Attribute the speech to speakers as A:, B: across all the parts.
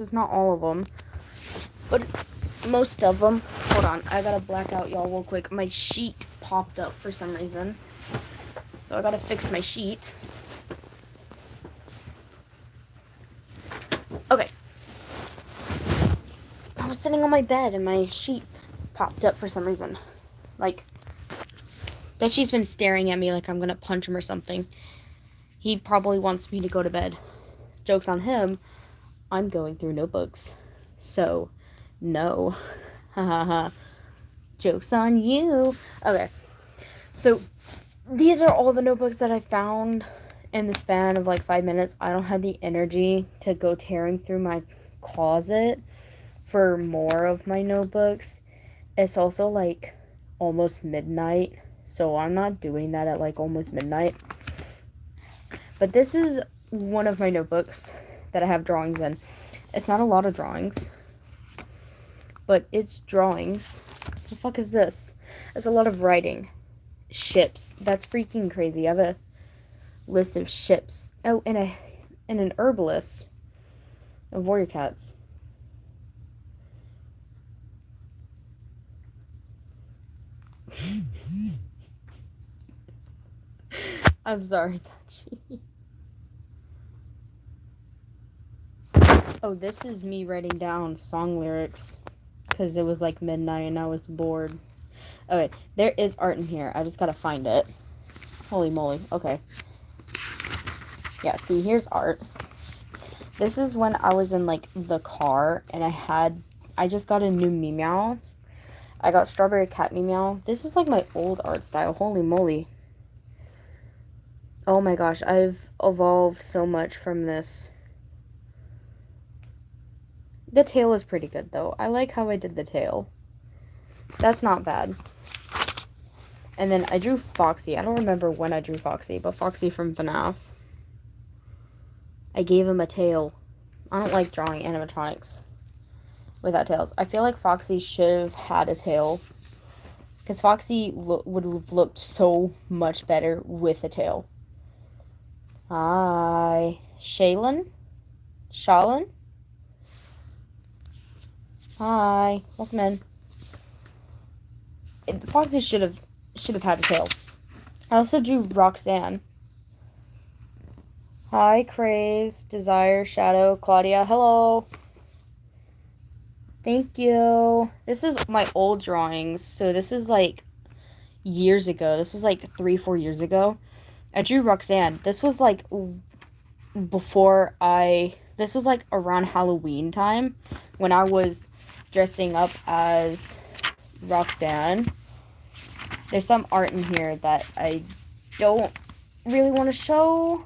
A: It's not all of them, but it's most of them. Hold on, I gotta black out y'all real quick. My sheet popped up for some reason, so I gotta fix my sheet. Okay. I was sitting on my bed and my sheet popped up for some reason. Like, that she's been staring at me like I'm gonna punch him or something. He probably wants me to go to bed. Joke's on him. I'm going through notebooks. So, no. Hahaha. Joke's on you. Okay. So, these are all the notebooks that I found in the span of like 5 minutes. I don't have the energy to go tearing through my closet for more of my notebooks. It's also like almost midnight, so I'm not doing that at like almost midnight. But this is one of my notebooks that I have drawings in. It's not a lot of drawings, but it's drawings. The fuck is this? It's a lot of writing. Ships. That's freaking crazy. I have a list of ships. Oh, and an herbalist of warrior cats. I'm sorry, Tachi. Oh, this is me writing down song lyrics because it was like midnight and I was bored. Okay, there is art in here. I just gotta find it. Holy moly. Okay. Yeah, see, here's art. This is when I was in like the car and I just got a new Meow. I got Strawberry Cat Meow. This is like my old art style. Holy moly. Oh my gosh, I've evolved so much from this. The tail is pretty good though. I like how I did the tail. That's not bad. And then I drew Foxy. I don't remember when I drew Foxy, but Foxy from FNAF. I gave him a tail. I don't like drawing animatronics without tails. I feel like Foxy should have had a tail. Because Foxy would have looked so much better with a tail. Hi. Shaylin? Shalin? Hi. Welcome in. Foxy should have had a tail. I also drew Roxanne. Hi, Craze, Desire, Shadow, Claudia. Hello. Thank you. This is my old drawings. So this is like years ago. This was like 3-4 years ago. I drew Roxanne. This was like this was like around Halloween time when I was dressing up as Roxanne. There's some art in here that I don't really want to show.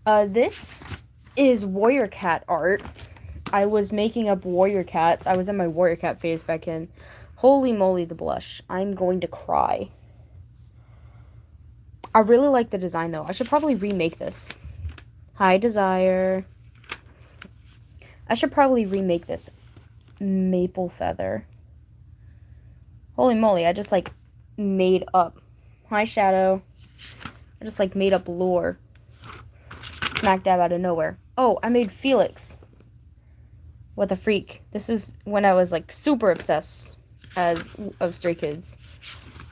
A: This is warrior cat art. I was making up warrior cats. I was in my warrior cat phase back in. Holy moly, the blush. I'm going to cry. I really like the design, though. I should probably remake this. Hi, Desire. I should probably remake this. Maple Feather. Holy moly, I just, like, made up. Hi, Shadow. I just, like, made up lore. Smack dab out of nowhere. Oh, I made Felix. What the freak. This is when I was, like, super obsessed of Stray Kids.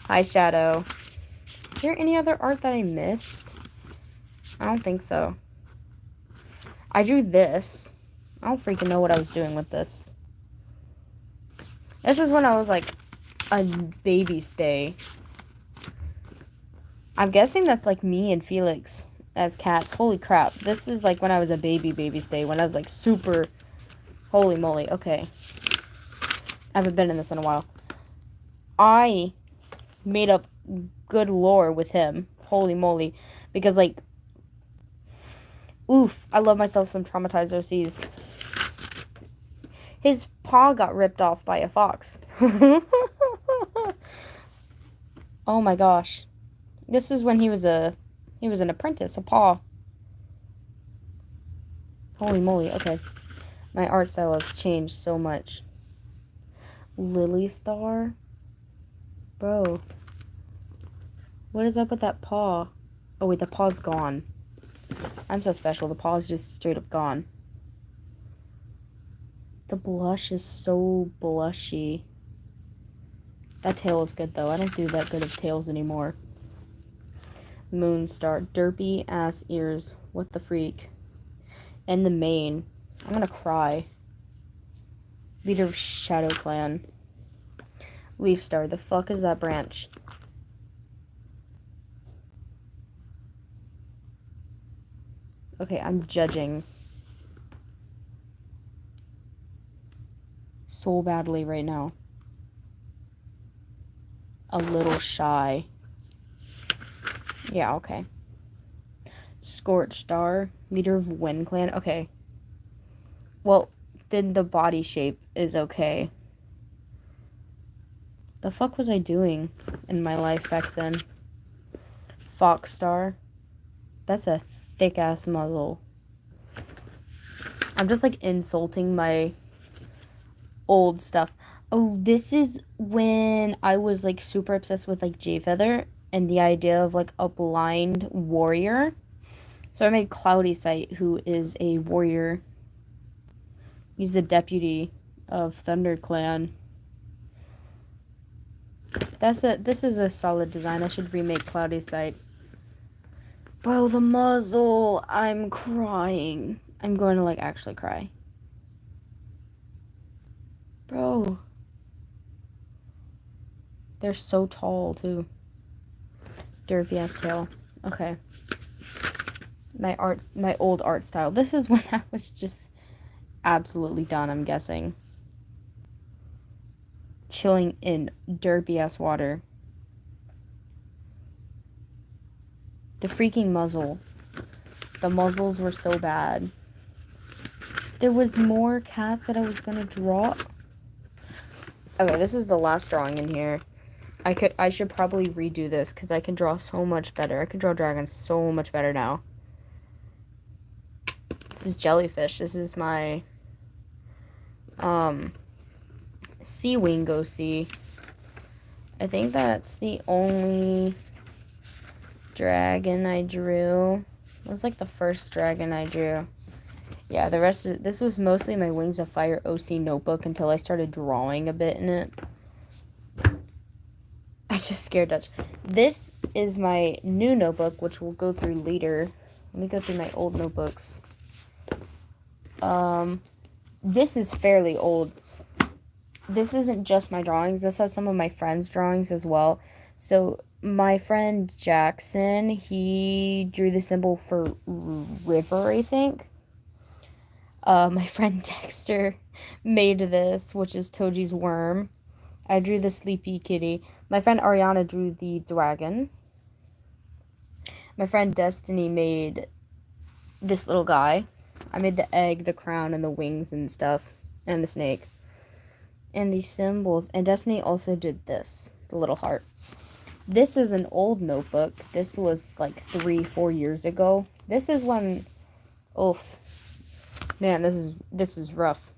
A: Hi, Shadow. Is there any other art that I missed? I don't think so. I drew this. I don't freaking know what I was doing with this. This is when I was, like, a baby's day. I'm guessing that's, like, me and Felix as cats. Holy crap. This is, like, when I was a baby's day. When I was, like, super... Holy moly. Okay. I haven't been in this in a while. I made up good lore with him. Holy moly. Because, like... Oof. I love myself some traumatized OCs. His paw got ripped off by a fox. Oh my gosh. This is when he was an apprentice, a paw. Holy moly, okay. My art style has changed so much. Lily Star? Bro. What is up with that paw? Oh wait, the paw's gone. I'm so special. The paw's just straight up gone. The blush is so blushy. That tail is good, though. I don't do that good of tails anymore. Moonstar. Derpy ass ears. What the freak? And the mane. I'm gonna cry. Leader of Shadow Clan. Leaf Star. The fuck is that branch? Okay, I'm judging so badly right now. A little shy. Yeah, okay. Scorch Star, leader of Wind Clan. Okay. Well, then the body shape is okay. The fuck was I doing in my life back then? Fox Star. That's a thick ass muzzle. I'm just like insulting my old stuff. Oh, this is when I was like super obsessed with like J-Feather and the idea of like a blind warrior. So I made Cloudy Sight, who is a warrior. He's the deputy of ThunderClan. This is a solid design. I should remake Cloudy Sight. Bro, the muzzle. I'm crying. I'm going to like actually cry. Bro. They're so tall too. Derpy ass tail. Okay. My old art style. This is when I was just absolutely done, I'm guessing. Chilling in derpy ass water. The freaking muzzle. The muzzles were so bad. There was more cats that I was gonna draw. Okay, this is the last drawing in here. I should probably redo this because I can draw so much better. I can draw dragons so much better now. This is jellyfish. This is my sea wingo sea. I think that's the only dragon I drew. It was like the first dragon I drew. Yeah, the rest of this was mostly my Wings of Fire OC notebook until I started drawing a bit in it. I just scared Dutch. This is my new notebook, which we'll go through later. Let me go through my old notebooks. This is fairly old. This isn't just my drawings. This has some of my friends' drawings as well. So my friend Jackson, he drew the symbol for river, I think. My friend Dexter made this, which is Toji's worm. I drew the sleepy kitty. My friend Ariana drew the dragon. My friend Destiny made this little guy. I made the egg, the crown, and the wings and stuff, and the snake. And these symbols. And Destiny also did this, the little heart. This is an old notebook. This was like 3-4 years ago. This is when, oof, man, this is rough.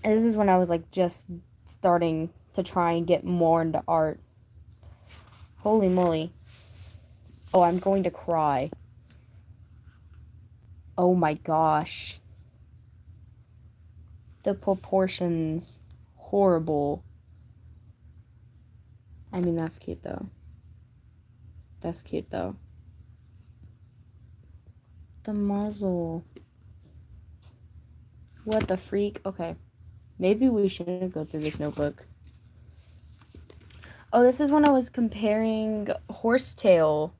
A: And this is when I was like just starting to try and get more into art. Holy moly. Oh, I'm going to cry. Oh my gosh. The proportions, horrible. I mean, that's cute though. That's cute though. The muzzle. What the freak? Okay. Maybe we shouldn't go through this notebook. Oh, this is when I was comparing Horsetail,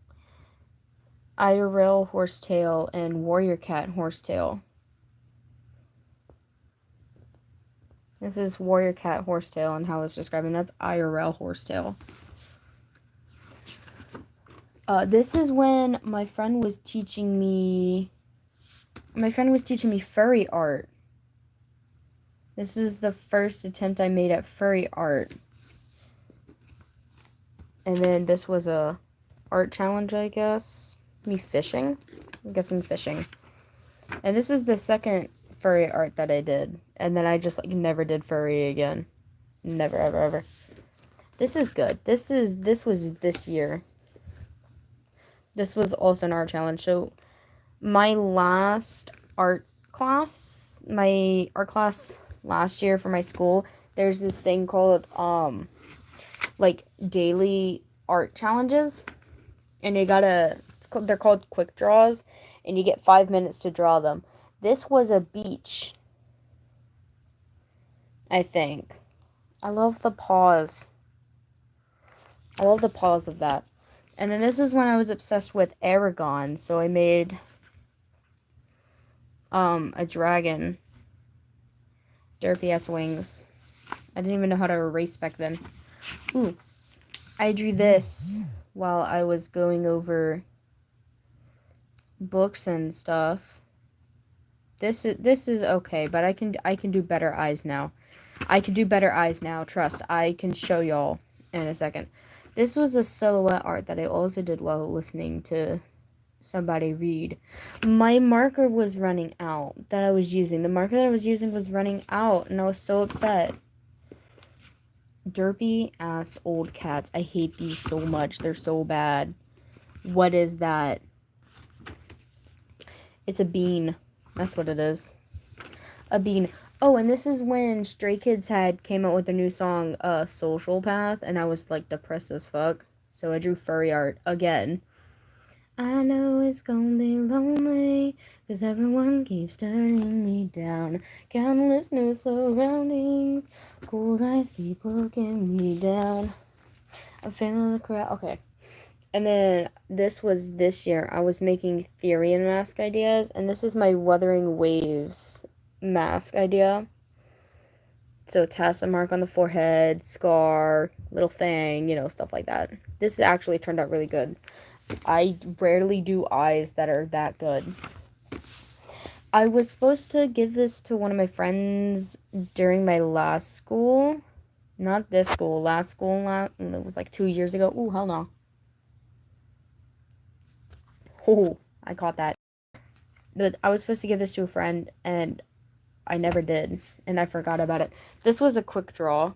A: IRL Horsetail, and Warrior Cat Horsetail. This is Warrior Cat Horsetail and how it's describing. That's IRL Horsetail. This is when my friend was teaching me furry art. This is the first attempt I made at furry art. And then this was a art challenge, I guess. Me fishing? I'm guessing fishing. And this is the second furry art that I did. And then I just like never did furry again. Never, ever, ever. This is good. This was this year. This was also an art challenge. So my last art class my art class last year for my school, there's this thing called like daily art challenges, and they're called quick draws, and you get 5 minutes to draw them. This was a beach, I think. I love the pause. I love the pause of that. And then this is when I was obsessed with Aragon, so I made a dragon. Derpy ass wings. I didn't even know how to erase back then. Ooh. I drew this while I was going over books and stuff. This is okay, but I can do better eyes now. I can do better eyes now, trust. I can show y'all in a second. This was a silhouette art that I also did while listening to somebody read. My marker was running out that I was using. The marker that I was using was running out, and I was so upset. Derpy ass old cats. I hate these so much. They're so bad. What is that? It's a bean. That's what it is. A bean. Oh, and this is when Stray Kids came out with a new song, Social Path, and I was like depressed as fuck. So I drew furry art again. I know it's gonna be lonely, 'cause everyone keeps turning me down. Countless new surroundings, cold eyes keep looking me down. I'm feeling the crowd. Okay. And then this was this year. I was making Therian mask ideas, and this is my Wuthering Waves mask idea. So Tassa mark on the forehead, scar, little thing, stuff like that. This actually turned out really good. I rarely do eyes that are that good. I was supposed to give this to one of my friends during my last school. Not this school, last school. It was like 2 years ago. Ooh, hell no. Oh, I caught that. But I was supposed to give this to a friend, and I never did. And I forgot about it. This was a quick draw.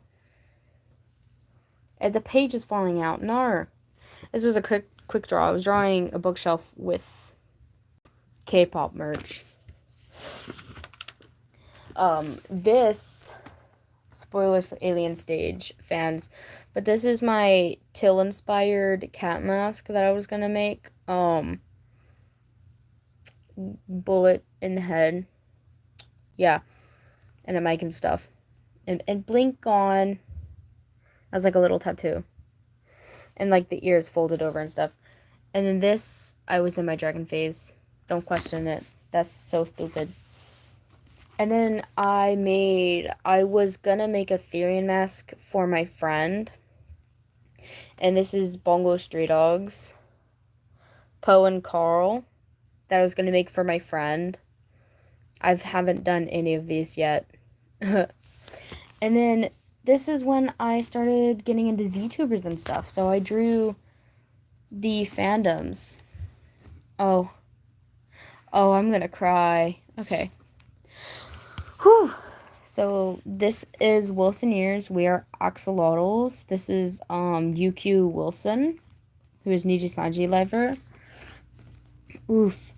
A: And the page is falling out. No. This was a quick draw. I was drawing a bookshelf with K-pop merch. This, spoilers for Alien Stage fans, but this is my Till inspired cat mask that I was gonna make. Bullet in the head. Yeah. And a mic and stuff. And blink on. As like a little tattoo. And like the ears folded over and stuff. And then this, I was in my dragon phase. Don't question it. That's so stupid. And then I was gonna make a Therian mask for my friend. And this is Bongo Stray Dogs. Poe and Carl. That I was gonna make for my friend. I haven't done any of these yet. And then this is when I started getting into VTubers and stuff. So I drew the fandoms. Oh, I'm gonna cry. Okay. Whew. So this is Wilson Ears. We are axolotls. This is UQ Wilson, who is Niji Sanji Liver. Oof.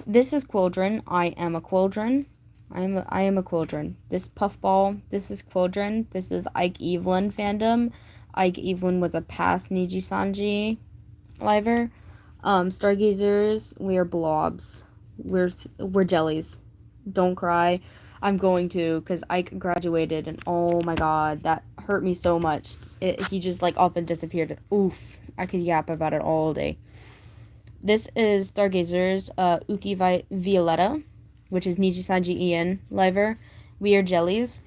A: This is Quildren. I am a Quildren. I am a Quildren. This Puffball. This is Quildren. This is Ike Evelyn fandom. Ike Evelyn was a past Niji Sanji Liver. Stargazers. We are blobs. We're jellies. Don't cry. I'm going to, because Ike graduated, and oh my god, that hurt me so much. He just like up and disappeared. Oof. I could yap about it all day. This is Stargazers, Uki Violetta, which is Niji Sanji Ian Liver. We are jellies.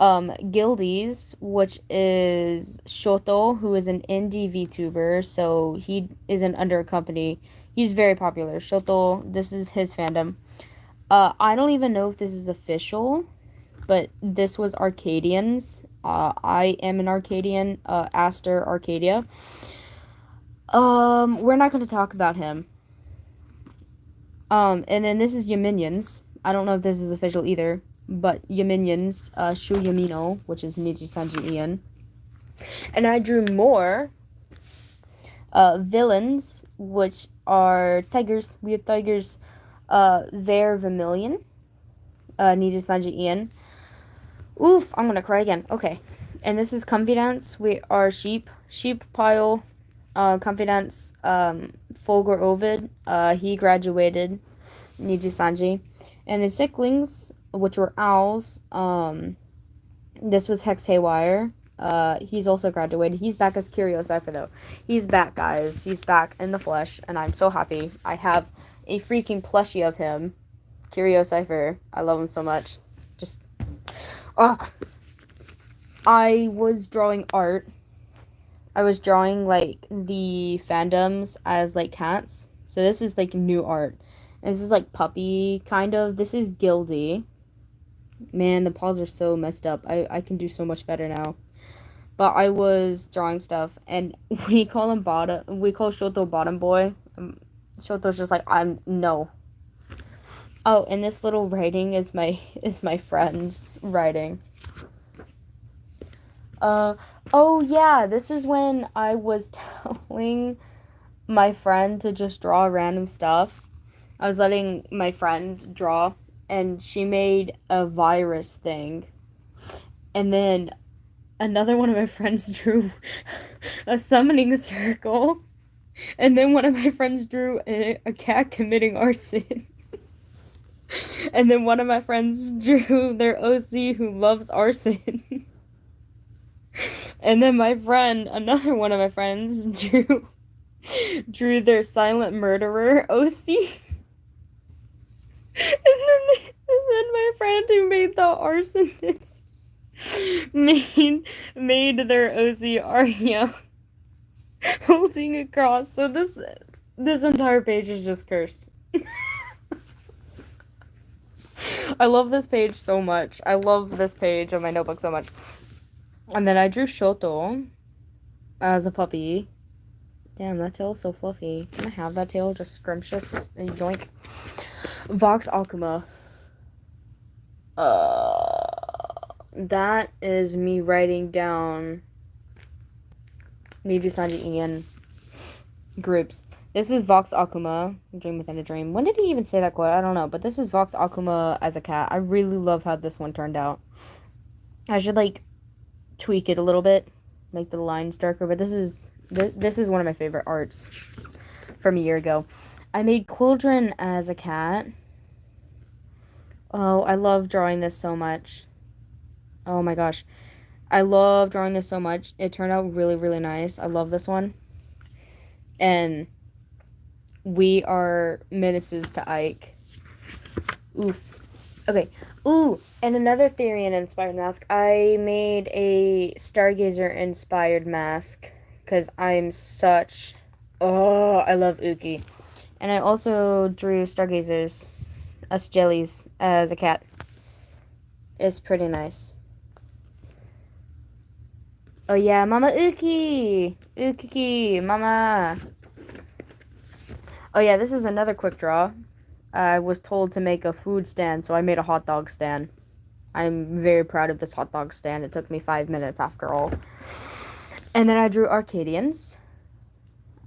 A: Guildies, which is Shoto, who is an indie VTuber, so he isn't under a company. He's very popular. Shoto, this is his fandom. I don't even know if this is official, but this was Arcadians. I am an Arcadian, Aster Arcadia. We're not going to talk about him. And then this is Yaminions. I don't know if this is official either, but Yaminions, Shu Yamino, which is Niji Sanji Ian. And I drew more villains, which are tigers. We have tigers. Vare Vermilion. Niji Sanji Ian. Oof, I'm gonna cry again. Okay. And this is Confidence. We are Sheep. Sheep Pile, Confidence, Fulgur Ovid. He graduated. Niji Sanji. And the Sicklings, which were owls, this was Hex Haywire. He's also graduated. He's back as Kirio Cypher though. He's back, guys. He's back in the flesh, and I'm so happy. I have a freaking plushie of him. Kirio Cypher. I love him so much. Just I was drawing art. I was drawing like the fandoms as like cats. So this is like new art. And this is like puppy kind of. This is Gildy. Man, the paws are so messed up. I can do so much better now. But I was drawing stuff, and we call him bottom. We call Shoto bottom boy. Shoto's just like, I'm no. Oh, and this little writing is my friend's writing. Oh yeah, this is when I was telling my friend to just draw random stuff. I was letting my friend draw, and she made a virus thing. And then another one of my friends drew a summoning circle. And then one of my friends drew a cat committing arson. And then one of my friends drew their OC who loves arson. And then another one of my friends, drew their silent murderer OC. And then my friend who made the arsonist made their OC Arya holding a cross. So this entire page is just cursed. I love this page so much. I love this page of my notebook so much. And then I drew Shoto as a puppy. Damn, that tail is so fluffy. Can I have that tail just scrumptious? Yoink. Vox Akuma. That is me writing down Niji Sanji Ian groups. This is Vox Akuma, Dream Within a Dream. When did he even say that quote? I don't know, but this is Vox Akuma as a cat. I really love how this one turned out. I should like tweak it a little bit, make the lines darker, but this is one of my favorite arts from a year ago. I made Quildren as a cat. Oh, I love drawing this so much. Oh my gosh. I love drawing this so much. It turned out really, really nice. I love this one. And we are menaces to Ike. Oof. Okay. Ooh, and another Therian-inspired mask. I made a Stargazer-inspired mask. Because I'm such... Oh, I love Uki. And I also drew Stargazers, us jellies, as a cat. It's pretty nice. Oh yeah, Mama Uki! Uki, Mama! Oh yeah, this is another quick draw. I was told to make a food stand, so I made a hot dog stand. I'm very proud of this hot dog stand. It took me 5 minutes after all. And then I drew Arcadians.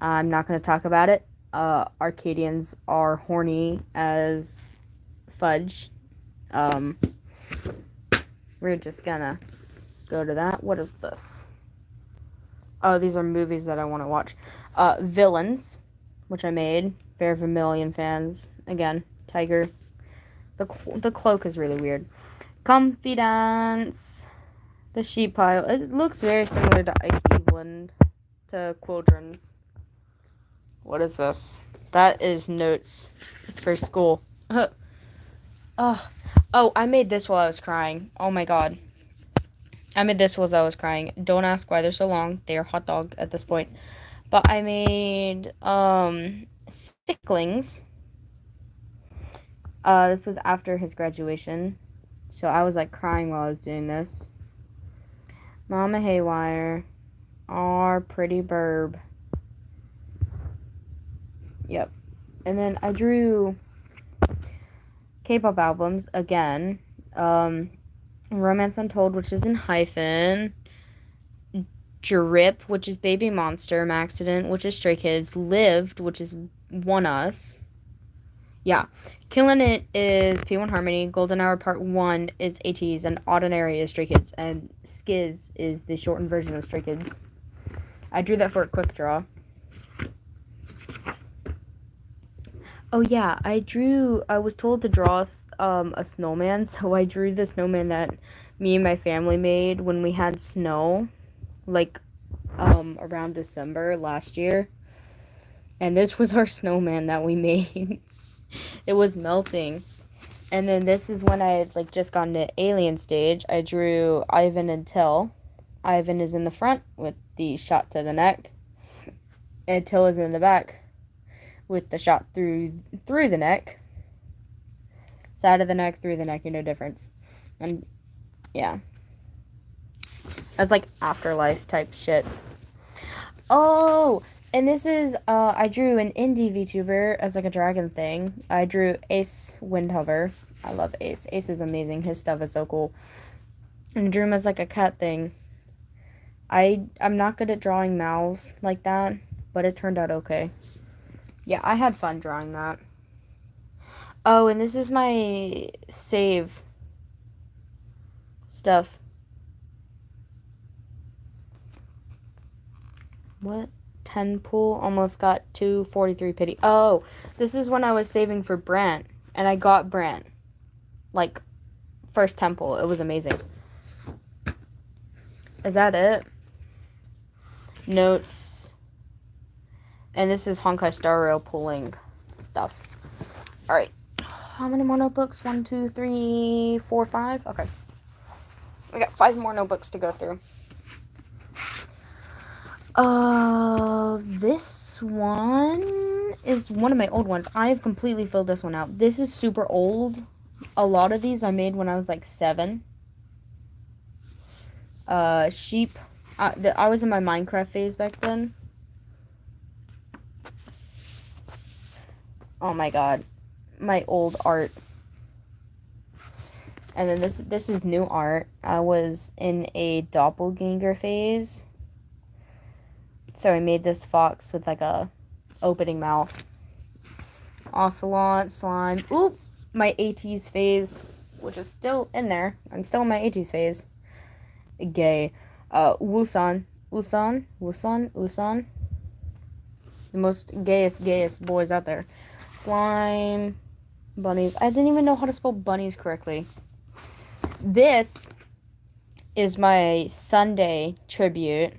A: I'm not going to talk about it. Arcadians are horny as fudge. We're just gonna go to that. What is this? Oh, these are movies that I want to watch. Villains, which I made. Very Vermilion fans. Again, tiger. The cloak is really weird. Confidence. The sheep pile. It looks very similar to Ike Eveland. To Quildren's. What is this? That is notes for school. Oh, I made this while I was crying. Oh my god. I made this while I was crying. Don't ask why they're so long. They are hot dog at this point. But I made, Sicklings. This was after his graduation. So I was, like, crying while I was doing this. Mama Haywire. Our pretty burb. Yep. And then I drew K-pop albums again. Romance Untold, which is in hyphen. Drip, which is Baby Monster. Maxident, which is Stray Kids. Lived, which is One Us. Yeah. Killing It is P1 Harmony, Golden Hour Part 1 is ATEEZ, and Ordinary is Stray Kids, and Skiz is the shortened version of Stray Kids. I drew that for a quick draw. Oh yeah, I was told to draw a snowman, so I drew the snowman that me and my family made when we had snow, like, around December last year. And this was our snowman that we made. It was melting. And then this is when I had, like, just gotten to alien stage. I drew Ivan and Till. Ivan is in the front with the shot to the neck, and Till is in the back with the shot through the neck. Side of the neck, through the neck, no difference. And yeah. That's like afterlife type shit. Oh, and this is I drew an indie VTuber as like a dragon thing. I drew Ace Windhover. I love Ace. Ace is amazing. His stuff is so cool. And I drew him as like a cat thing. I'm not good at drawing mouths like that, but it turned out okay. Yeah, I had fun drawing that. Oh, and this is my save stuff. What? 10 pool, almost got 243 pity. Oh, this is when I was saving for Brant, and I got Brant. Like, first temple. It was amazing. Is that it? Notes. And this is Honkai Star Rail pulling stuff. Alright. How many more notebooks? 1, 2, 3, 4, 5? Okay. We got 5 more notebooks to go through. This one is one of my old ones. I have completely filled this one out. This is super old. A lot of these I made when I was like 7. Sheep. I was in my Minecraft phase back then. Oh my god. My old art. And then this is new art. I was in a doppelganger phase. So I made this fox with like a opening mouth. Ocelot, slime. Oop! My 80s phase, which is still in there. I'm still in my 80s phase. Gay. Wusan. The most gayest boys out there. Slime. Bunnies. I didn't even know how to spell bunnies correctly. This is my Sunday tribute.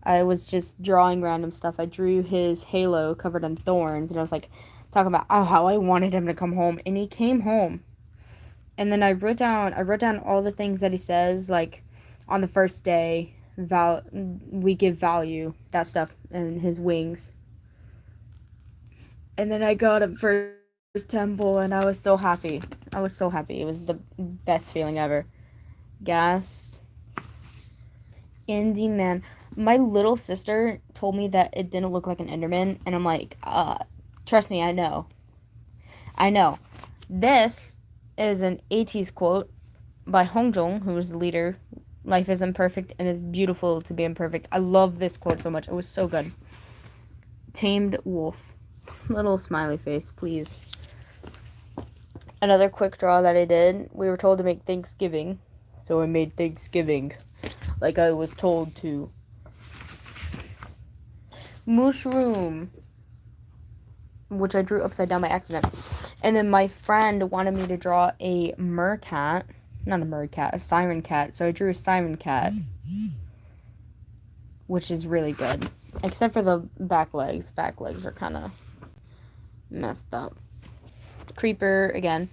A: I was just drawing random stuff. I drew his halo covered in thorns, and I was like talking about how I wanted him to come home, and he came home. And then I wrote down all the things that he says, like on the first day, we give value, that stuff, and his wings. And then I got him first temple, and I was so happy. It was the best feeling ever. Gas. Indie man. My little sister told me that it didn't look like an Enderman, and I'm like, trust me, I know. This is an 80s quote by Hongjong, who was the leader. Life is imperfect and it's beautiful to be imperfect. I love this quote so much. It was so good. Tamed wolf. Little smiley face, please. Another quick draw that I did. We were told to make Thanksgiving, so I made Thanksgiving like I was told to. Mushroom, which I drew upside down by accident. And then my friend wanted me to draw a mercat. Not a mercat, a siren cat. So I drew a siren cat, which is really good. Except for the back legs. Back legs are kind of messed up. Creeper again.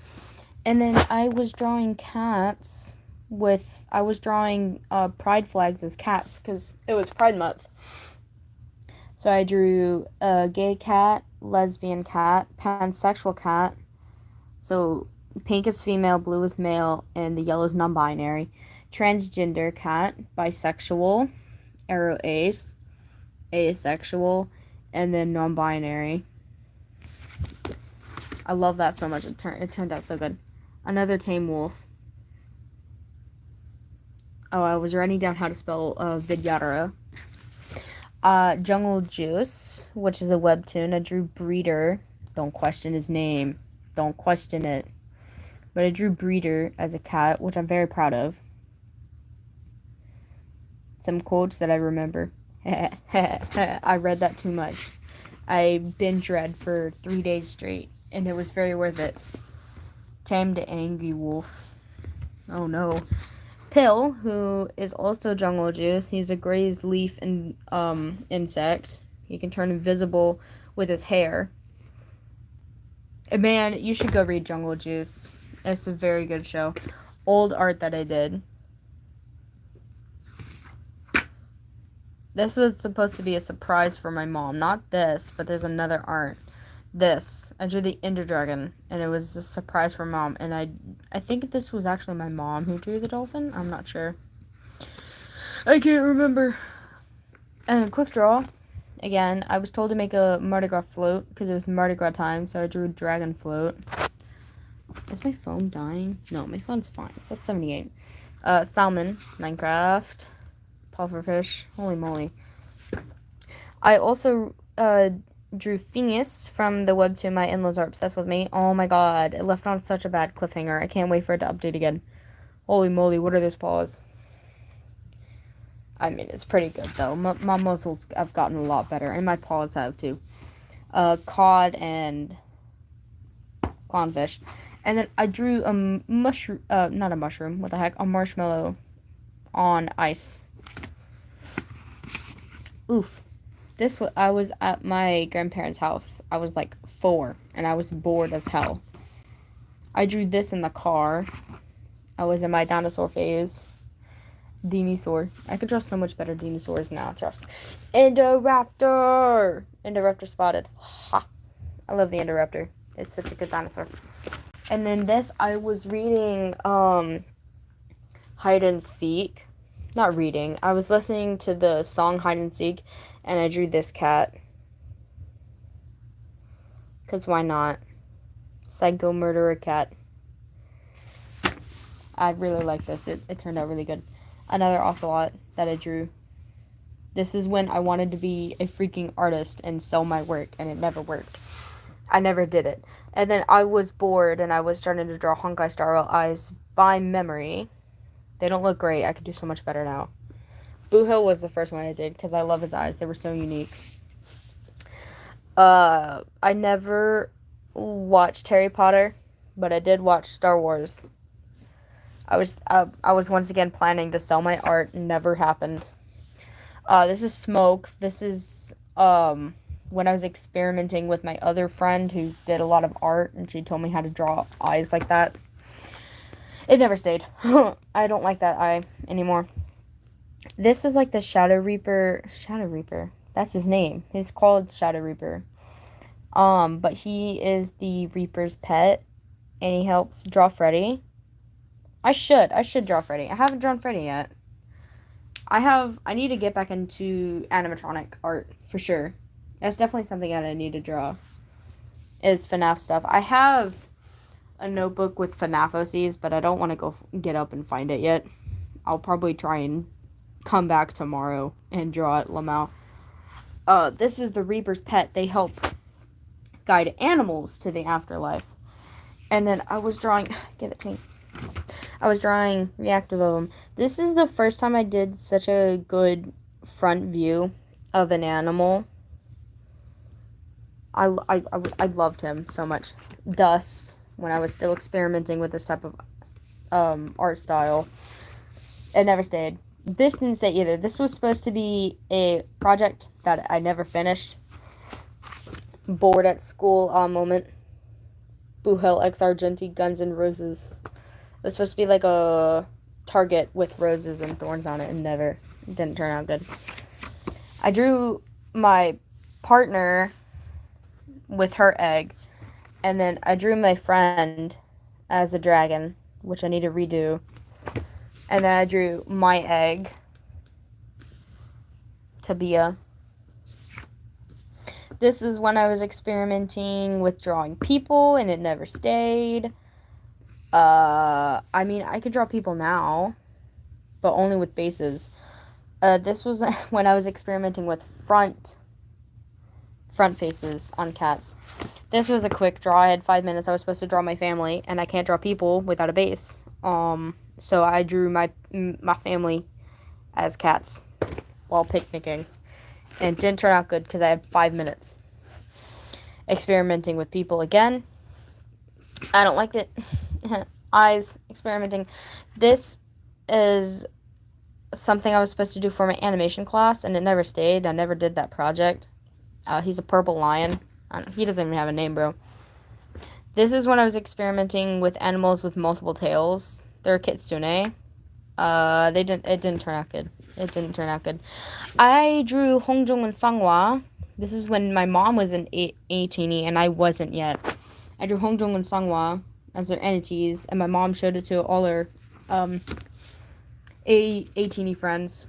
A: And then I was drawing cats I was drawing pride flags as cats because it was Pride Month. So I drew a gay cat, lesbian cat, pansexual cat. So pink is female, blue is male, and the yellow is non-binary. Transgender cat, bisexual, arrow ace, asexual, and then non-binary. I love that so much. It turned out so good. Another tame wolf. Oh, I was writing down how to spell Vidyadhara. Jungle Juice, which is a webtoon. I drew Breeder, Don't question his name. Don't question it. But I drew Breeder as a cat, which I'm very proud of. Some quotes that I remember. I read that too much. I binge read for 3 days straight, and it was very worth it. Tamed Angry Wolf. Oh no. Pill, who is also Jungle Juice. He's a grazed leaf insect. He can turn invisible with his hair. And man, you should go read Jungle Juice. It's a very good show. Old art that I did. This was supposed to be a surprise for my mom. Not this, but there's another art. This. I drew the Ender Dragon, and it was a surprise for mom. And I think this was actually my mom who drew the dolphin. I'm not sure. I can't remember. And a quick draw. Again, I was told to make a Mardi Gras float because it was Mardi Gras time, so I drew a dragon float. Is my phone dying? No, my phone's fine. It's at 78. Salmon, Minecraft. Pufferfish. Holy moly. I also drew Phineas from the webtoon My In-Laws Are Obsessed With Me. Oh my god. It left on such a bad cliffhanger. I can't wait for it to update again. Holy moly, what are those paws? I mean, it's pretty good though. My muscles have gotten a lot better, and my paws have too. Cod and clownfish. And then I drew a mushroom, not a mushroom, what the heck, a marshmallow on ice. Oof. I was at my grandparents' house. I was like 4, and I was bored as hell. I drew this in the car. I was in my dinosaur phase. Dinosaur. I could draw so much better dinosaurs now, trust. Indoraptor! Indoraptor spotted. Ha! I love the Indoraptor. It's such a good dinosaur. And then this, I was reading, Hide and Seek. Not reading. I was listening to the song Hide and Seek, and I drew this cat. Because why not? Psycho murderer cat. I really like this. It turned out really good. Another ocelot that I drew. This is when I wanted to be a freaking artist and sell my work, and it never worked. I never did it. And then I was bored, and I was starting to draw Honkai Star Rail eyes by memory. They don't look great. I could do so much better now. Boo-Hill was the first one I did, because I love his eyes. They were so unique. I never watched Harry Potter, but I did watch Star Wars. I was once again planning to sell my art. Never happened. This is Smoke. This is, when I was experimenting with my other friend who did a lot of art, and she told me how to draw eyes like that. It never stayed. I don't like that eye anymore. This is like the Shadow Reaper. Shadow Reaper. That's his name. He's called Shadow Reaper. But he is the Reaper's pet, and he helps draw Freddy. I should draw Freddy. I haven't drawn Freddy yet. I need to get back into animatronic art, for sure. That's definitely something that I need to draw, is FNAF stuff. I have a notebook with FNAF OCs, but I don't want to go get up and find it yet. I'll probably try and come back tomorrow and draw it, Lamau. This is the Reaper's pet. They help guide animals to the afterlife. And then I was drawing, give it to me. I was drawing reactive of them. This is the first time I did such a good front view of an animal. I loved him so much. Dust, when I was still experimenting with this type of art style. It never stayed. This didn't stay either. This was supposed to be a project that I never finished. Bored at school moment. Boo-Hill X Argenti Guns and Roses. It was supposed to be like a target with roses and thorns on it, and it didn't turn out good. I drew my partner with her egg, and then I drew my friend as a dragon, which I need to redo. And then I drew my egg, Tabia. This is when I was experimenting with drawing people, and it never stayed. I mean, I could draw people now, but only with bases. This was when I was experimenting with front front faces on cats. This was a quick draw. I had 5 minutes. I was supposed to draw my family, and I can't draw people without a base. So I drew my family as cats while picnicking, and it didn't turn out good because I had 5 minutes. Experimenting with people again. I don't like it. Eyes experimenting. This is something I was supposed to do for my animation class, and it never stayed. I never did that project. He's a purple lion. He doesn't even have a name, bro. This is when I was experimenting with animals with multiple tails. They're kitsune. It didn't turn out good. It didn't turn out good. I drew Hongjong and Songhwa. This is when my mom was an 18 and I wasn't yet. I drew Hongjong and Songhwa as their entities, and my mom showed it to all her 18 friends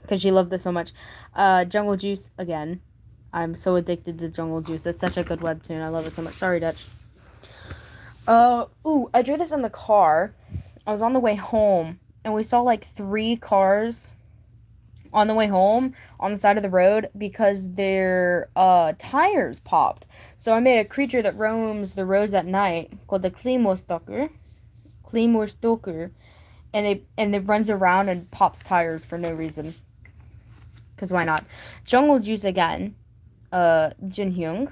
A: because she loved this so much. Jungle Juice again. I'm so addicted to Jungle Juice. It's such a good webtoon. I love it so much. Sorry, Dutch. I drew this in the car. I was on the way home, and we saw like 3 cars on the way home on the side of the road because their tires popped. So I made a creature that roams the roads at night called the Claymore Stalker. And it runs around and pops tires for no reason. Because why not? Jungle Juice again. Junhyung.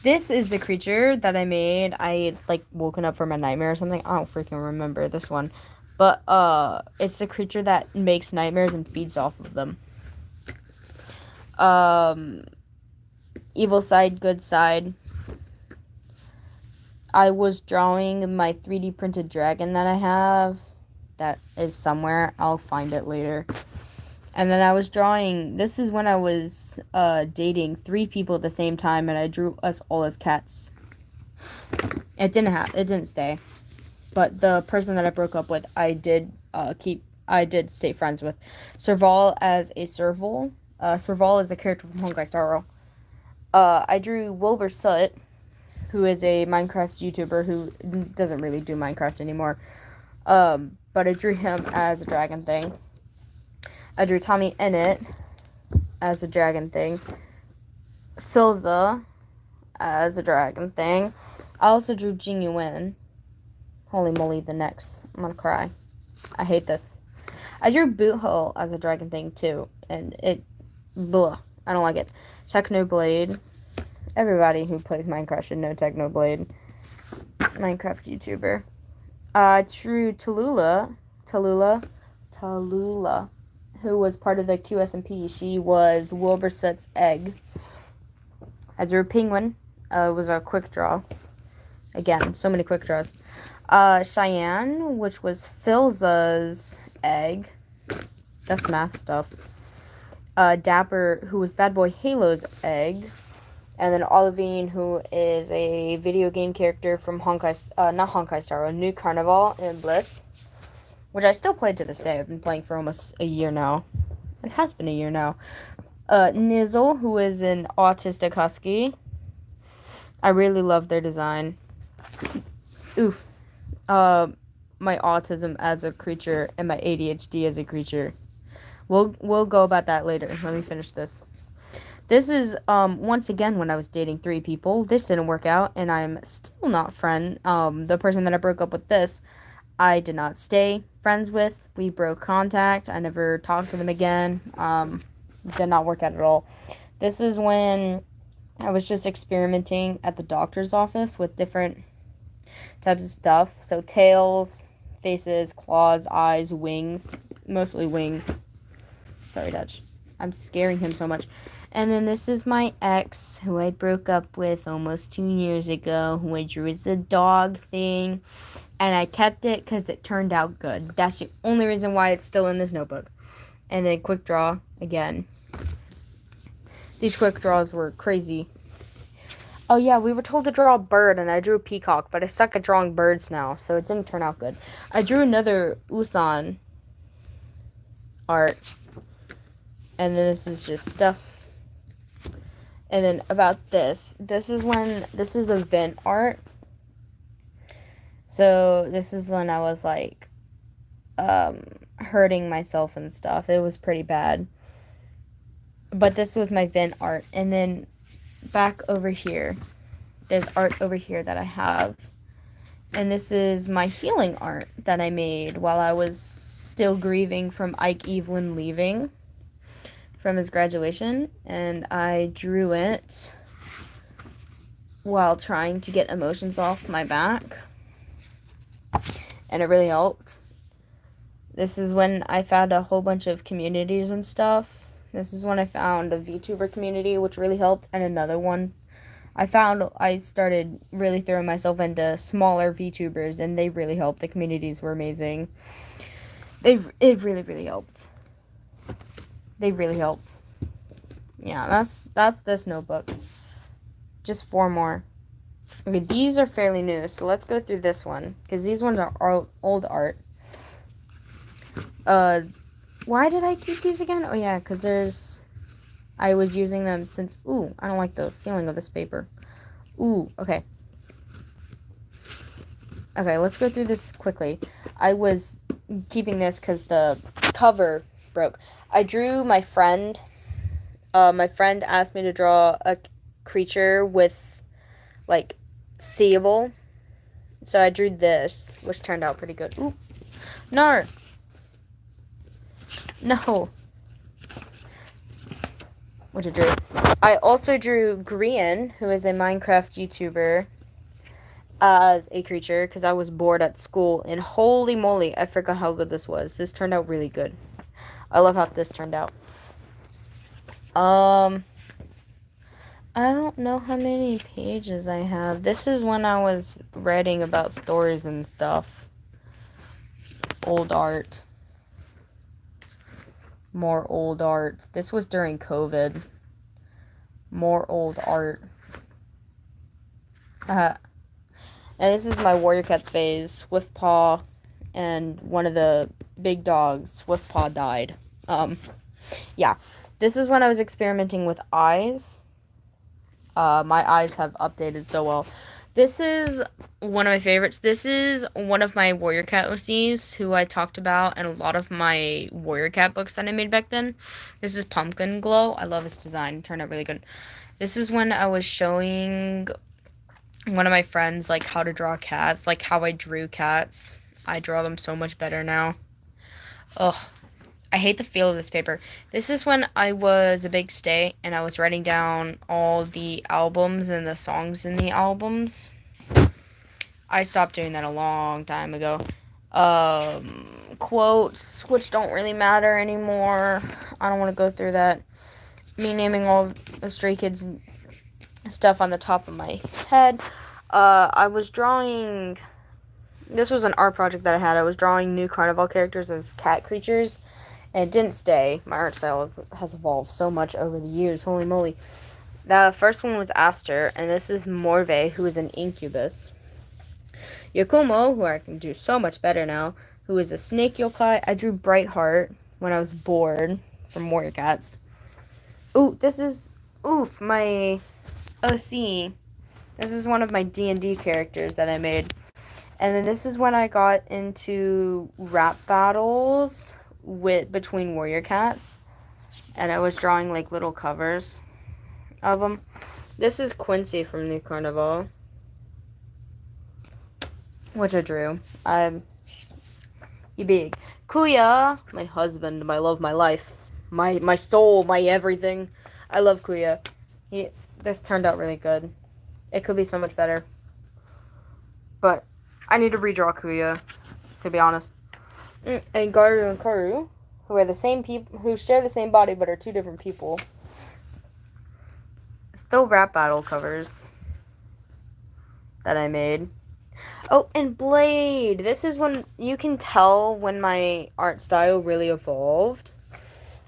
A: This is the creature that I made. I had, like, woken up from a nightmare or something. I don't freaking remember this one. But, it's the creature that makes nightmares and feeds off of them. Evil side, good side. I was drawing my 3D printed dragon that I have. That is somewhere. I'll find it later. And then I was drawing, this is when I was dating 3 people at the same time, and I drew us all as cats. It didn't stay. But the person that I broke up with, I did stay friends with. Serval as a Serval. Serval is a character from Honkai Star Rail. I drew Wilbur Soot, who is a Minecraft YouTuber who doesn't really do Minecraft anymore. But I drew him as a dragon thing. I drew Tommy Ennett as a dragon thing. Filza as a dragon thing. I also drew Jing Yuan. Holy moly, the necks. I'm gonna cry. I hate this. I drew Boothole as a dragon thing too. And it... blah. I don't like it. Technoblade. Everybody who plays Minecraft should know Technoblade. Minecraft YouTuber. I drew Tallulah, who was part of the QSMP. She was Wilbur Soot's egg. I drew Penguin. It was a quick draw. Again, so many quick draws. Cheyenne, which was Filza's egg. That's math stuff. Dapper, who was Bad Boy Halo's egg. And then Olivine, who is a video game character from not Honkai Star Rail, New Carnival in Bliss. Which I still play to this day. I've been playing for almost a year now. It has been a year now. Nizzle, who is an autistic husky. I really love their design. Oof. My autism as a creature and my ADHD as a creature. We'll go about that later. Let me finish this. This is, once again, when I was dating 3 people. This didn't work out, and I'm still not the person that I broke up with this, I did not stay friends with. We broke contact. I never talked to them again. Did not work out at all. This is when I was just experimenting at the doctor's office with different types of stuff. So tails, faces, claws, eyes, wings. Mostly wings. Sorry, Dutch. I'm scaring him so much. And then this is my ex, who I broke up with almost 2 years ago, who I drew as a dog thing. And I kept it because it turned out good. That's the only reason why it's still in this notebook. And then quick draw again. These quick draws were crazy. Oh yeah, we were told to draw a bird, and I drew a peacock, but I suck at drawing birds now, so it didn't turn out good. I drew another Usan art. And then this is just stuff. And then about this is the vent art. So this is when I was like hurting myself and stuff. It was pretty bad. But this was my Vent art. And then back over here, there's art over here that I have. And this is my healing art that I made while I was still grieving from Ike Evelyn leaving from his graduation. And I drew it while trying to get emotions off my back. And it really helped. This is when I found a whole bunch of communities and stuff. This is when I found a VTuber community, which really helped, and another one. I started really throwing myself into smaller VTubers, and they really helped. The communities were amazing. It really, really helped. They really helped. Yeah, that's this notebook. Just 4 more. Okay, these are fairly new, so let's go through this one, because these ones are old art. Why did I keep these again? Oh yeah, because I was using them since, ooh, I don't like the feeling of this paper. Ooh, okay. Okay, let's go through this quickly. I was keeping this because the cover broke. I drew my friend. My friend asked me to draw a creature with, like, seeable. So I drew this, which turned out pretty good. Ooh. No. No. Which I drew. I also drew Grian, who is a Minecraft YouTuber, as a creature, because I was bored at school, and holy moly, I forgot how good this was. This turned out really good. I love how this turned out. I don't know how many pages I have. This is when I was writing about stories and stuff. Old art. More old art. This was during COVID. More old art. And this is my Warrior Cats phase. Swiftpaw and one of the big dogs, Swiftpaw, died. Yeah. This is when I was experimenting with eyes. My eyes have updated so well. This is one of my favorites. This is one of my Warrior Cat OCs who I talked about in a lot of my Warrior Cat books that I made back then. This is Pumpkin Glow. I love its design. It turned out really good. This is when I was showing one of my friends, like, how to draw cats, like, how I drew cats. I draw them so much better now. Ugh. I hate the feel of this paper. This is when I was a big stay and I was writing down all the albums and the songs in the albums. I stopped doing that a long time ago. Quotes, which don't really matter anymore. I don't want to go through that. Me naming all the Stray Kids stuff on the top of my head. I was drawing... This was an art project that I had. I was drawing new Carnival characters as cat creatures. And it didn't stay. My art style has evolved so much over the years. Holy moly. The first one was Aster, and this is Morve, who is an incubus. Yakumo, who I can do so much better now, who is a snake yokai. I drew Brightheart when I was bored from Warrior Cats. Ooh, this is, my OC. This is one of my D&D characters that I made. And then this is when I got into rap battles between Warrior Cats, and I was drawing, like, little covers of them. This is Quincy from New Carnival, which I drew. He big. Kuya, my husband, my love, my life, my soul, my everything. I love Kuya. This turned out really good. It could be so much better, but I need to redraw Kuya, to be honest. And Garu and Karu, who are the same people, who share the same body but are 2 different people. Still rap battle covers that I made. Oh, and Blade. This is when you can tell when my art style really evolved.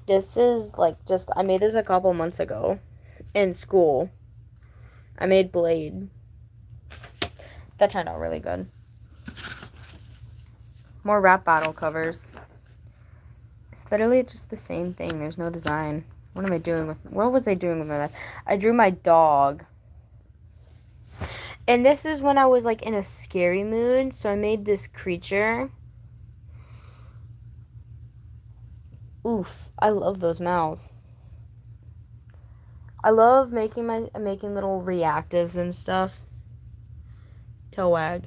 A: This is like I made this a couple months ago in school. I made Blade. That turned out really good. More rap battle covers. It's literally just the same thing. There's no design. What was I doing with my life? I drew my dog. And this is when I was, like, in a scary mood. So I made this creature. Oof. I love those mouths. I love making little reactives and stuff. Toag.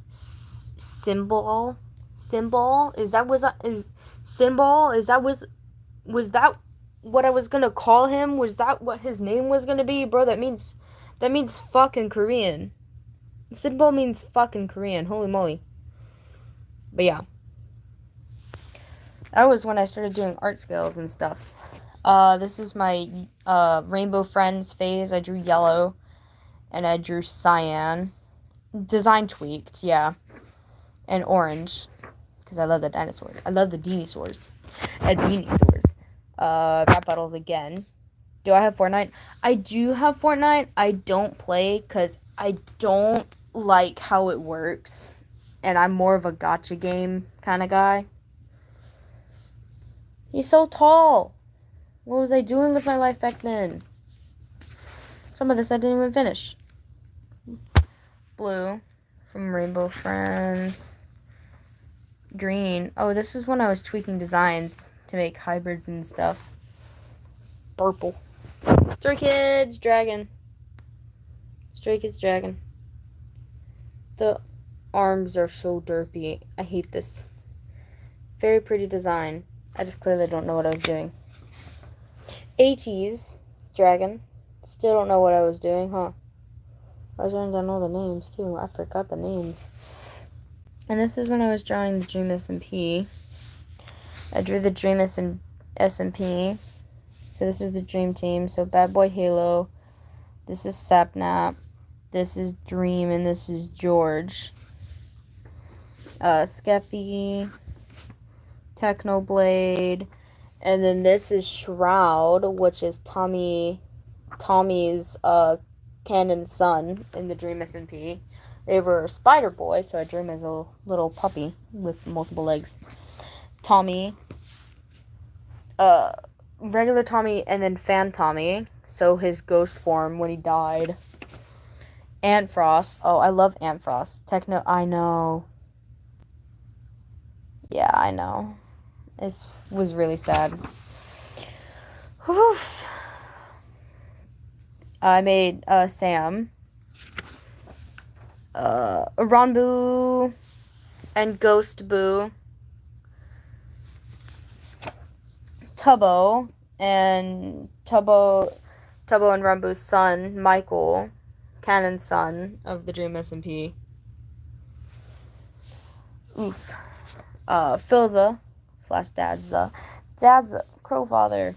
A: Symbol. Is that what I was gonna call him? Was that what his name was gonna be? Bro, that means fucking Korean. Symbol means fucking Korean. Holy moly. But yeah. That was when I started doing art skills and stuff. This is my Rainbow Friends phase. I drew yellow and I drew cyan. Design tweaked, yeah. And orange. Because I love the dinosaurs. I love the dinosaurs. And dinosaurs. Rap battles again. Do I have Fortnite? I do have Fortnite. I don't play because I don't like how it works. And I'm more of a gacha game kind of guy. He's so tall. What was I doing with my life back then? Some of this I didn't even finish. Blue from Rainbow Friends. Green. Oh, this is when I was tweaking designs to make hybrids and stuff. Purple. Stray Kids Dragon. Stray Kids Dragon. The arms are so derpy. I hate this. Very pretty design. I just clearly don't know what I was doing. 80s Dragon. Still don't know what I was doing, huh? I was trying to know the names too. I forgot the names. And this is when I was drawing the Dream SMP. I drew the Dream SMP. So this is the Dream Team. So Bad Boy Halo. This is Sapnap. This is Dream, and this is George. Skeppy. Technoblade. And then this is Shroud, which is Tommy's canon son in the Dream SMP. They were Spider Boy, so I drew him as a little puppy with multiple legs. Tommy. Regular Tommy and then Fan Tommy. So his ghost form when he died. Ant Frost. Oh, I love Ant Frost. I know. Yeah, I know. It was really sad. Whew. I made Sam. Ranboo and Ghost Boo. Tubbo and Ranboo's son, Michael, Canon's son of the Dream SMP. Oof. Philza / Dadza. Dadza, Crowfather.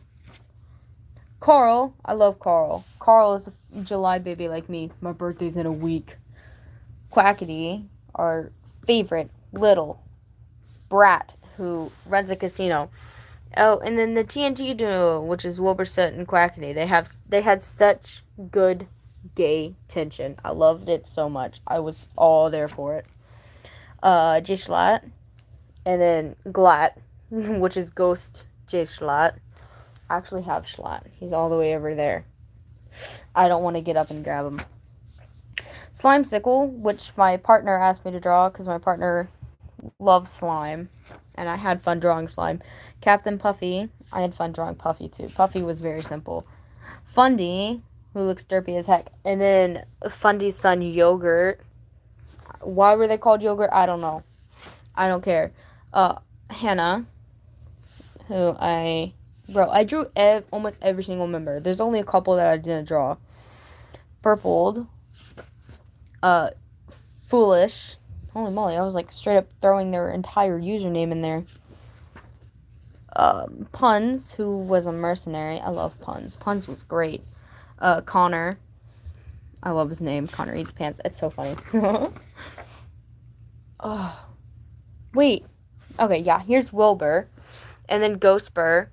A: Carl, I love Carl. Carl is a July baby like me. My birthday's in a week. Quackity, our favorite little brat who runs a casino. Oh, and then the TNT duo, which is Wilburset and Quackity. They had such good gay tension. I loved it so much. I was all there for it. J Schlatt, and then Glatt, which is Ghost J Schlatt. I actually have Schlatt. He's all the way over there. I don't want to get up and grab him. Slime Sickle, which my partner asked me to draw because my partner loves slime. And I had fun drawing slime. Captain Puffy. I had fun drawing Puffy too. Puffy was very simple. Fundy, who looks derpy as heck. And then Fundy's son, Yogurt. Why were they called Yogurt? I don't know. I don't care. Hannah, who I drew almost every single member. There's only a couple that I didn't draw. Purpled. Foolish. Holy moly, I was like straight up throwing their entire username in there. Puns, who was a mercenary. I love Puns. Puns was great. Connor. I love his name. Connor Eats Pants. It's so funny. Oh. Wait. Okay, yeah, here's Wilbur. And then Ghostbur.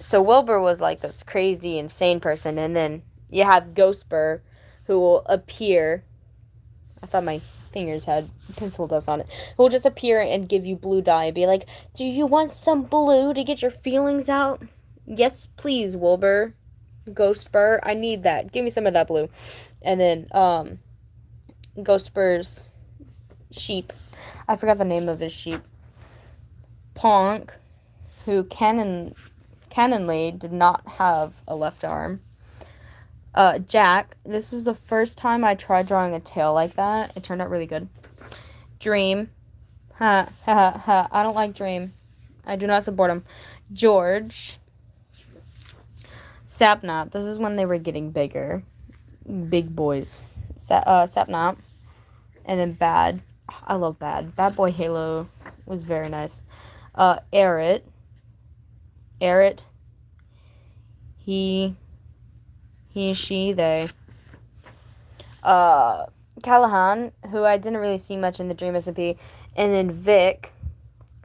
A: So Wilbur was like this crazy, insane person. And then you have Ghostbur, who will appear. I thought my fingers had pencil dust on it. Who will just appear and give you blue dye and be like, do you want some blue to get your feelings out? Yes, please, Wilbur. Ghostbur, I need that. Give me some of that blue. And then, Ghostbur's sheep. I forgot the name of his sheep. Ponk, who canonly did not have a left arm. Jack. This was the first time I tried drawing a tail like that. It turned out really good. Dream. Ha, ha, ha, ha. I don't like Dream. I do not support him. George. Sapnap. This is when they were getting bigger. Big boys. Sapnap. And then Bad. I love Bad. Bad Boy Halo was very nice. Arit. Arit. He, she, they. Callahan, who I didn't really see much in the Dream SMP. And then Vic,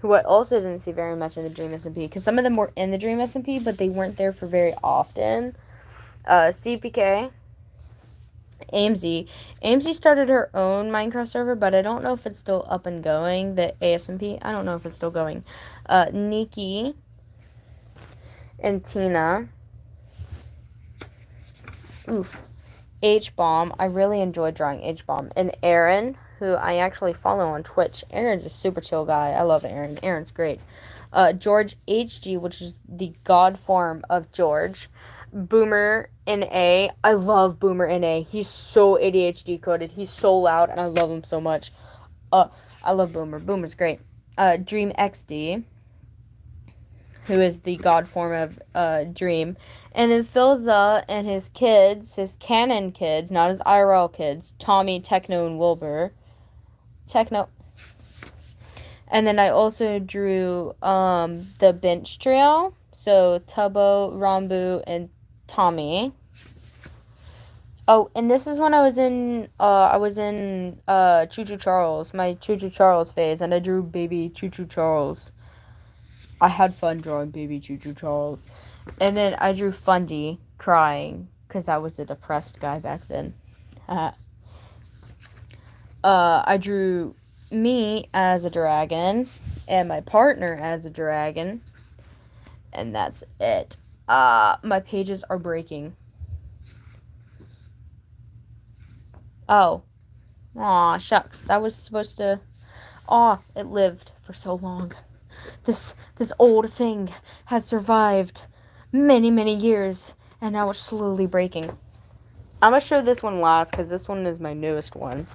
A: who I also didn't see very much in the Dream SMP. Because some of them were in the Dream SMP, but they weren't there for very often. CPK. AMZ. AMZ started her own Minecraft server, but I don't know if it's still up and going. The ASMP, I don't know if it's still going. Nikki and Tina. Oof. H-Bomb. I really enjoyed drawing H-Bomb. And Aaron, who I actually follow on Twitch. Aaron's a super chill guy. I love Aaron. Aaron's great. George HG, which is the god form of George. Boomer NA. I love Boomer NA. He's so ADHD coded. He's so loud, and I love him so much. I love Boomer. Boomer's great. Dream XD, who is the god form of Dream. And then Philza and his kids, his canon kids, not his IRL kids, Tommy, Techno, and Wilbur. Techno. And then I also drew the bench trio. So Tubbo, Rambu, and Tommy. Oh, and this is when I was in Choo Choo Charles, my Choo Choo Charles phase, and I drew baby Choo Choo Charles. I had fun drawing baby Choo Choo Charles. And then I drew Fundy crying, because I was a depressed guy back then. I drew me as a dragon, and my partner as a dragon. And that's it. My pages are breaking. Oh. Aw, shucks. That was supposed to... Aw, it lived for so long. This old thing has survived many, many years, and now it's slowly breaking. I'm gonna show this one last, because this one is my newest one.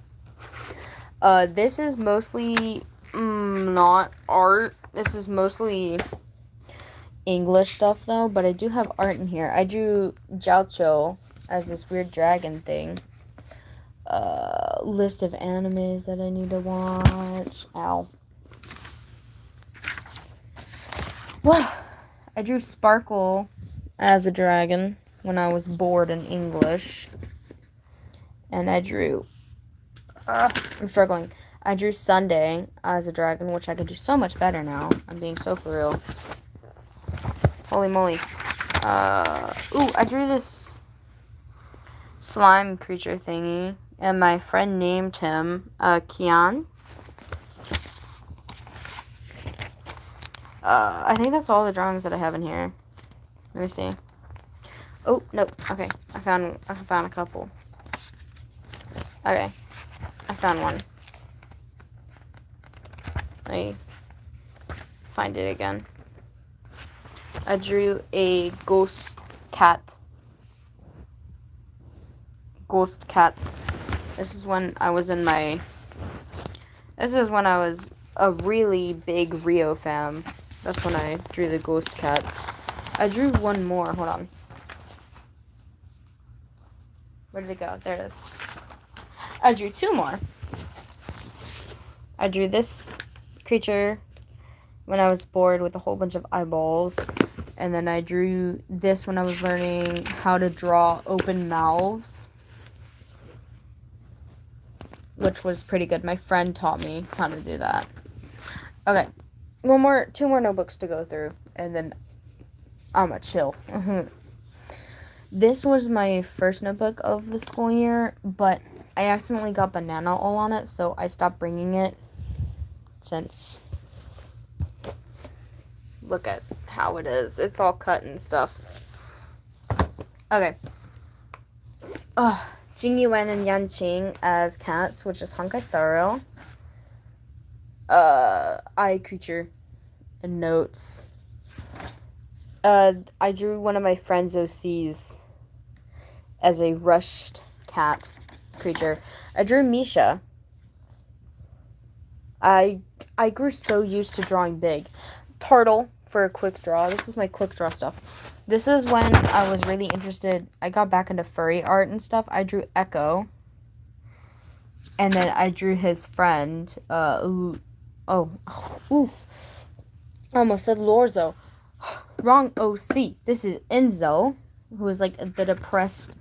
A: This is mostly not art. This is mostly English stuff, though, but I do have art in here. I drew Jiaoqiu as this weird dragon thing. List of animes that I need to watch. Ow. Well, I drew Sparkle as a dragon when I was bored in English. And I drew... I'm struggling. I drew Sunday as a dragon, which I could do so much better now. I'm being so for real. Holy moly. Ooh, I drew this slime creature thingy, and my friend named him, Kian. I think that's all the drawings that I have in here. Let me see. Oh, nope. Okay, I found a couple. Okay, I found one. Let me find it again. I drew a ghost cat. Ghost cat. This is when I was a really big Rio fan. That's when I drew the ghost cat. I drew one more. Hold on. Where did it go? There it is. I drew two more. I drew this creature when I was bored with a whole bunch of eyeballs. And then I drew this when I was learning how to draw open mouths, which was pretty good. My friend taught me how to do that. Okay. Two more notebooks to go through, and then I'm gonna chill. This was my first notebook of the school year, but I accidentally got banana all on it, so I stopped bringing it since... Look at how it is. It's all cut and stuff. Okay. Jing Yuan and Yan Qing as cats, which is Honkai Thorough. Eye creature and notes. I drew one of my friend's OCs as a rushed cat creature. I drew Misha. I grew so used to drawing big. Turtle for a quick draw. This is my quick draw stuff. This is when I was really interested. I got back into furry art and stuff. I drew Echo. And then I drew his friend. Oof. I almost said Lorzo. Wrong OC. This is Enzo, who is like the depressed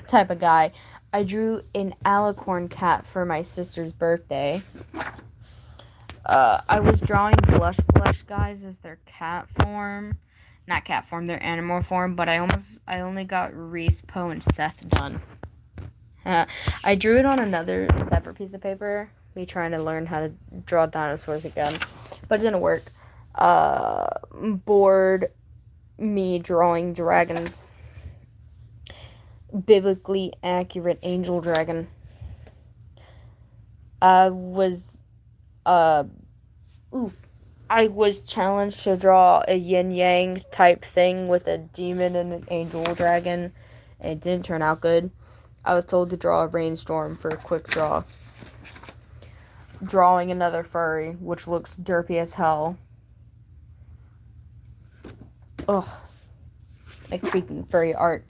A: type of guy. I drew an alicorn cat for my sister's birthday. I was drawing Blush guys as their cat form. Not cat form, their animal form, but I only got Reese, Poe, and Seth done. I drew it on another separate piece of paper. Me trying to learn how to draw dinosaurs again. But it didn't work. Bored me drawing dragons. Biblically accurate angel dragon. I was challenged to draw a yin-yang type thing with a demon and an angel dragon. And it didn't turn out good. I was told to draw a rainstorm for a quick draw. Drawing another furry, which looks derpy as hell. Ugh. Like freaking furry art.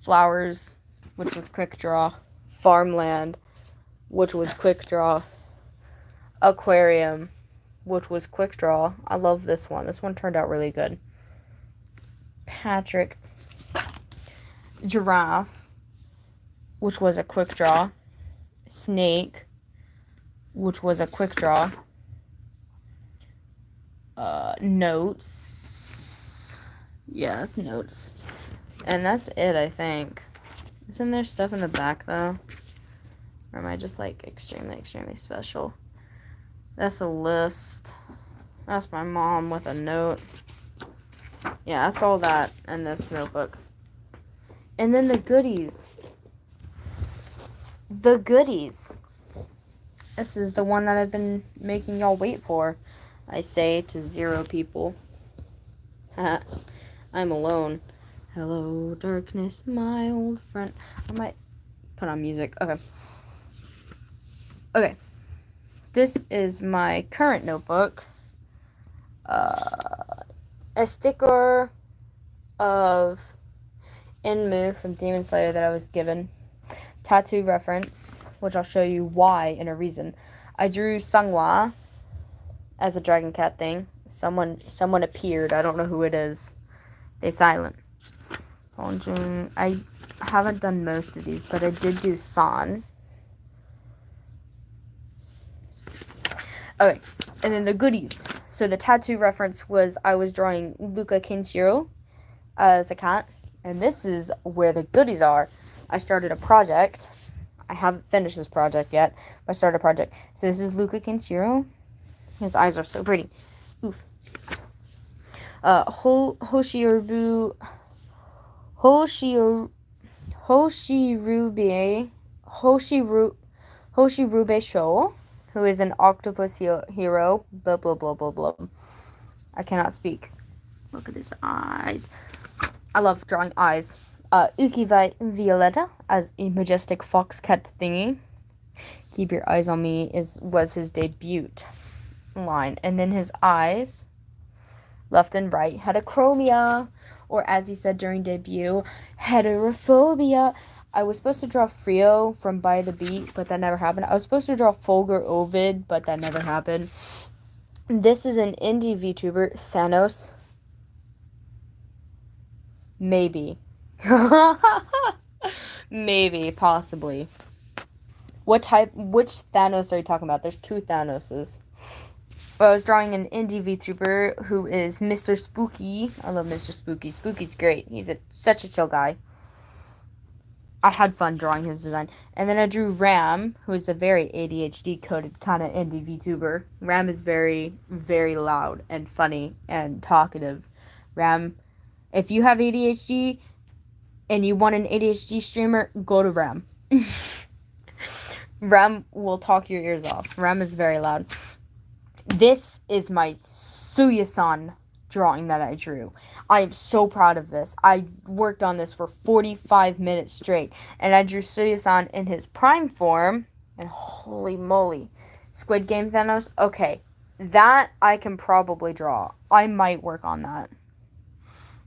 A: Flowers, which was quick draw. Farmland, which was quick draw. Aquarium, which was quick draw. I love this one. This one turned out really good. Patrick. Giraffe, which was a quick draw. Snake, which was a quick draw. Notes. Yes, notes. And that's it, I think. Isn't there stuff in the back, though? Or am I just, like, extremely special? That's a list. That's my mom with a note. Yeah, that's all that in this notebook. And then the goodies. The goodies. This is the one that I've been making y'all wait for. I say to 0 people. I'm alone. Hello, darkness, my old friend. I might put on music. Okay. This is my current notebook. A sticker of Enmu from Demon Slayer that I was given. Tattoo reference, which I'll show you why and a reason. I drew Sunghwa as a dragon cat thing. Someone appeared. I don't know who it is. They silent. I haven't done most of these, but I did do San. Okay, and then the goodies. So the tattoo reference was I was drawing Luca Kenshiro as a cat, and this is where the goodies are. I started a project. I haven't finished this project yet, but I started a project. So this is Luca Kenshiro. His eyes are so pretty. Oof. Hoshirube Show, who is an octopus hero. Blah, blah, blah, blah, blah. I cannot speak. Look at his eyes. I love drawing eyes. Uki Violetta as a majestic fox cat thingy. Keep your eyes on me was his debut line. And then his eyes, left and right, heterochromia, or as he said during debut, heterophobia. I was supposed to draw Frio from By the Beat, but that never happened. I was supposed to draw Fulgur Ovid, but that never happened. This is an indie VTuber, Thanos. Maybe. Maybe, possibly. Which Thanos are you talking about? There's 2 Thanoses. But I was drawing an indie VTuber who is Mr. Spooky. I love Mr. Spooky. Spooky's great. He's such a chill guy. I had fun drawing his design. And then I drew Ram, who is a very ADHD-coded kind of indie VTuber. Ram is very, very loud and funny and talkative. Ram, if you have ADHD and you want an ADHD streamer, go to Ram. Ram will talk your ears off. Ram is very loud. This is my Suya-san drawing that I drew. I am so proud of this. I worked on this for 45 minutes straight, and I drew Suya-san in his prime form, and holy moly, Squid Game Thanos. Okay, that I can probably draw. I might work on that.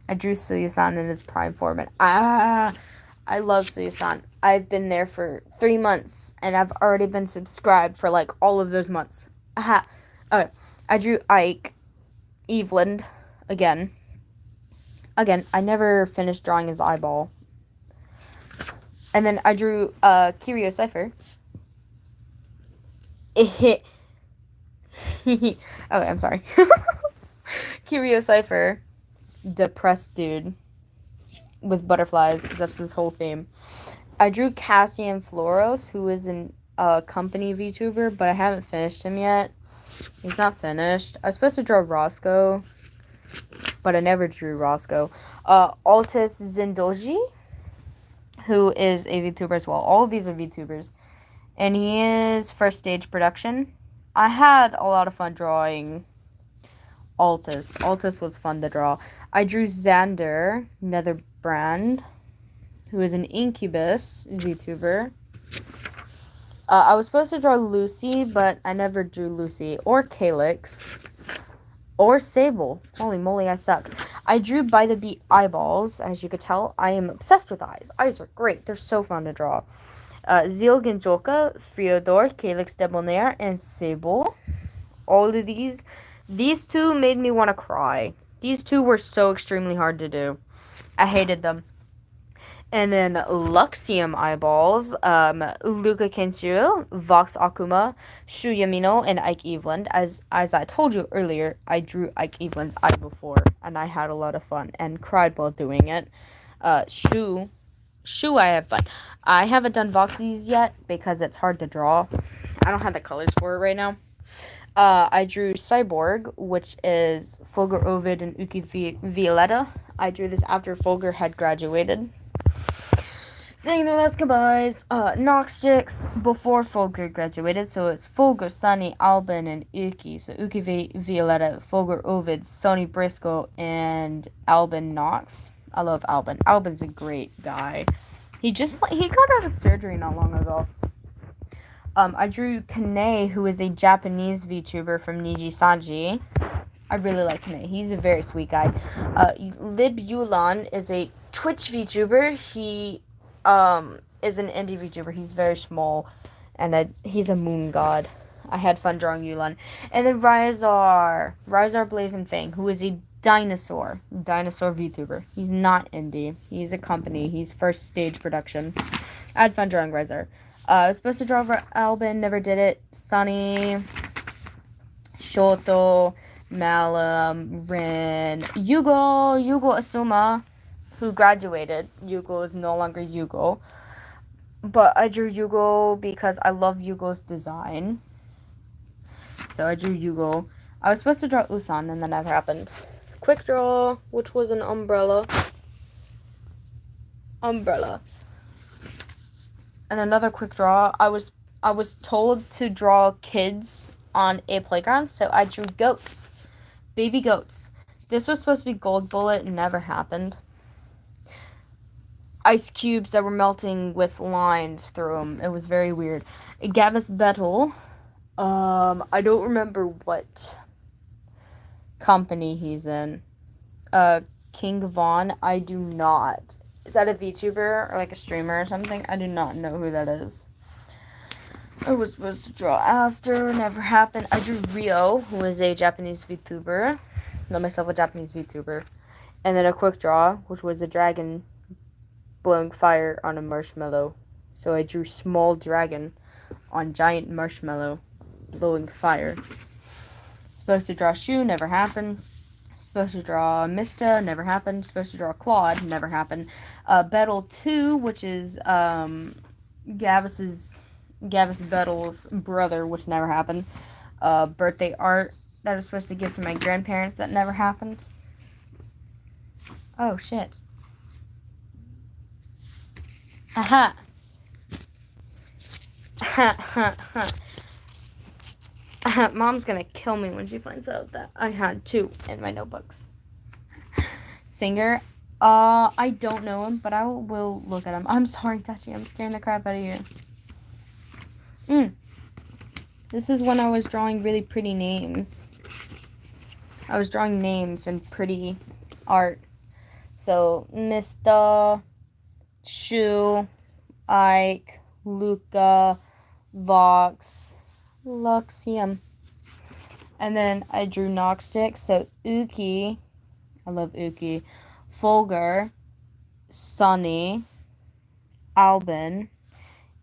A: I drew Suya-san in his prime form, and I love Suya-san. I've been there for 3 months, and I've already been subscribed for like all of those months. Aha. Okay, I drew Ike, Eveland, again. I never finished drawing his eyeball. And then I drew Kirio Cypher. Okay, I'm sorry. Kirio Cypher, depressed dude with butterflies, because that's his whole theme. I drew Cassian Floros, who is a company VTuber, but I haven't finished him yet. He's not finished. I was supposed to draw Roscoe, but I never drew Roscoe. Altus Zendoji, who is a VTuber as well. All of these are VTubers. And he is first stage production. I had a lot of fun drawing Altus. Altus was fun to draw. I drew Xander Netherbrand, who is an Incubus VTuber. I was supposed to draw Lucy, but I never drew Lucy. Or Calyx. Or Sable. Holy moly, I suck. I drew By the Beat eyeballs. As you could tell, I am obsessed with eyes. Eyes are great. They're so fun to draw. Zeal Genjoka, Friodor, Calyx Debonair, and Sable. All of these two made me want to cry. These two were so extremely hard to do. I hated them. And then Luxium eyeballs, Luca Kenshiro, Vox Akuma, Shu Yamino, and Ike Eveland. As I told you earlier, I drew Ike Eveland's eye before, and I had a lot of fun and cried while doing it. Shu, I have fun. I haven't done Voxies yet because it's hard to draw. I don't have the colors for it right now. I drew Cyborg, which is Fulgur Ovid and Uki Violetta. I drew this after Fulgur had graduated. Saying their last goodbyes. Noxtix before Fulgur graduated, so it's Fulgur, Sunny, Albin, and Uki. So Uki Violetta, Fulgur Ovid, Sonny Briscoe, and Albin Knox. I love Albin. Albin's a great guy. He got out of surgery not long ago. I drew Kane, who is a Japanese VTuber from Niji Sanji. I really like Kane. He's a very sweet guy. Lib Yulan is a Twitch VTuber. He is an indie VTuber. He's very small, and he's a moon god. I had fun drawing Yulan. And then Ryazar Blazing Fang, who is a dinosaur VTuber. He's not indie. He's a company. He's first stage production. I had fun drawing Ryazar. I was supposed to draw Albin, never did it. Sunny, Shoto, Malum, Rin, Yugo Asuma, who graduated. Yugo is no longer Yugo. But I drew Yugo because I love Yugo's design. So I drew Yugo. I was supposed to draw Usan, and then that happened. Quick draw, which was an umbrella. And another quick draw. I was told to draw kids on a playground, so I drew goats. Baby goats. This was supposed to be Gold Bullet, and never happened. Ice cubes that were melting with lines through them. It was very weird. Gavis Battle. I don't remember what company he's in. King Von. I do not. Is that a VTuber or like a streamer or something? I do not know who that is. I was supposed to draw Aster, never happened. I drew Rio, who is a Japanese VTuber. Not myself a Japanese VTuber. And then a quick draw, which was a dragon blowing fire on a marshmallow. So I drew small dragon on giant marshmallow blowing fire. Supposed to draw Shu, never happened. Supposed to draw Mista, never happened. Supposed to draw Claude, never happened. Battle 2, which is Gavis Battle's brother, which never happened. Birthday art that I was supposed to give to my grandparents, that never happened. Oh, shit. Aha. Mom's gonna kill me when she finds out that I had 2 in my notebooks. singer. I don't know him, but I will look at him. I'm sorry, Tachi. I'm scaring the crap out of you. This is when I was drawing really pretty names. I was drawing names and pretty art. So, Mr. Shu, Ike, Luca, Vox, Luxium. And then I drew Knockstick. So, Uki. I love Uki. Fulgur, Sunny, Albin,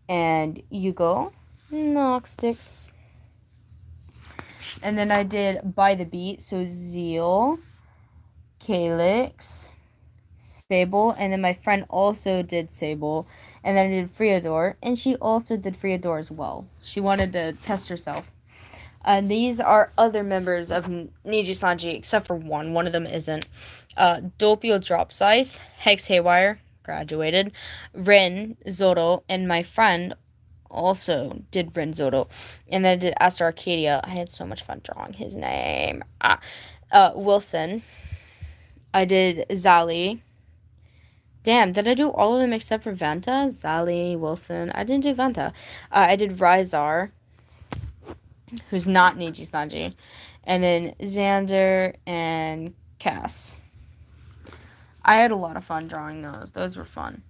A: and Yugo. Knocksticks. And then I did By the Beat. So, Zeal, Calyx, Sable, and then my friend also did Sable, and then I did Freador, and she also did Freador as well. She wanted to test herself. And these are other members of Niji-Sanji, except for one. One of them isn't. Doppio Drop Scythe, Hex Haywire, graduated, Rin, Zoro, and my friend also did Rin Zoro. And then I did Aster Arcadia. I had so much fun drawing his name. Wilson. I did Zali. Damn, did I do all of them except for Vanta? Zali, Wilson. I didn't do Vanta. I did Ryzar, who's not Niji-Sanji. And then Xander and Cass. I had a lot of fun drawing those. Those were fun.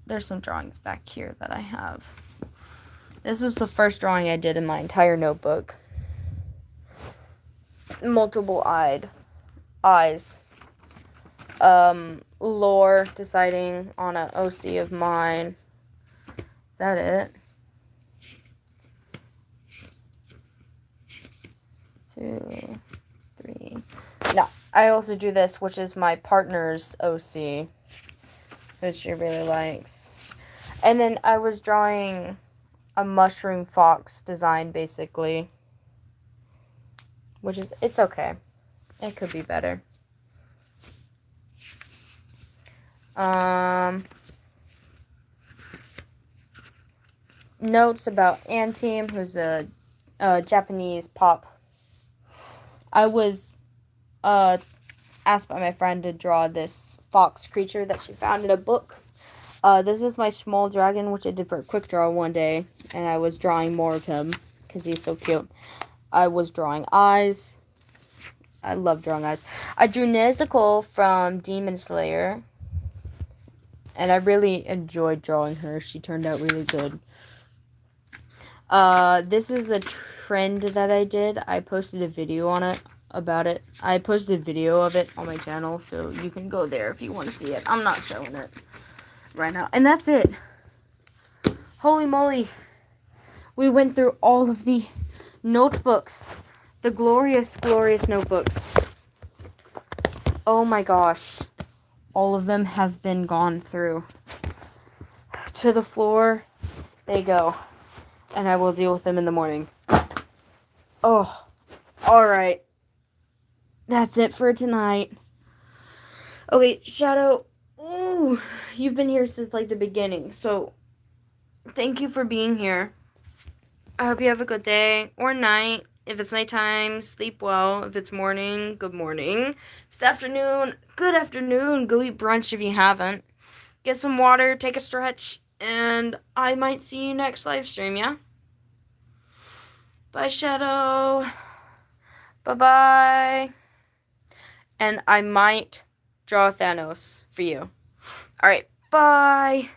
A: There's some drawings back here that I have. This was the first drawing I did in my entire notebook. Multiple eyes. Lore deciding on an OC of mine. Is that it? 2, 3. No, I also do this, which is my partner's OC, which she really likes. And then I was drawing a mushroom fox design, basically, which is, it's okay. It could be better. Notes about Anteam, who's a Japanese pop. I was asked by my friend to draw this fox creature that she found in a book. This is my small dragon, which I did for a quick draw one day, and I was drawing more of him because he's so cute. I was drawing eyes. I love drawing eyes. I drew Nezuko from Demon Slayer, and I really enjoyed drawing her. She turned out really good. This is a trend that I did. I posted a video on it, about it. I posted a video of it on my channel, so you can go there if you want to see it. I'm not showing it right now. And that's it. Holy moly. We went through all of the notebooks. The glorious, glorious notebooks. Oh my gosh. All of them have been gone through. To the floor they go. And I will deal with them in the morning. Oh, alright. That's it for tonight. Okay, Shadow. Ooh, you've been here since, like, the beginning. So, thank you for being here. I hope you have a good day or night. If it's nighttime, sleep well. If it's morning, good morning. If it's afternoon, good afternoon. Go eat brunch if you haven't. Get some water, take a stretch, and I might see you next live stream, yeah? Bye, Shadow. Bye-bye. And I might draw Thanos for you. Alright, bye.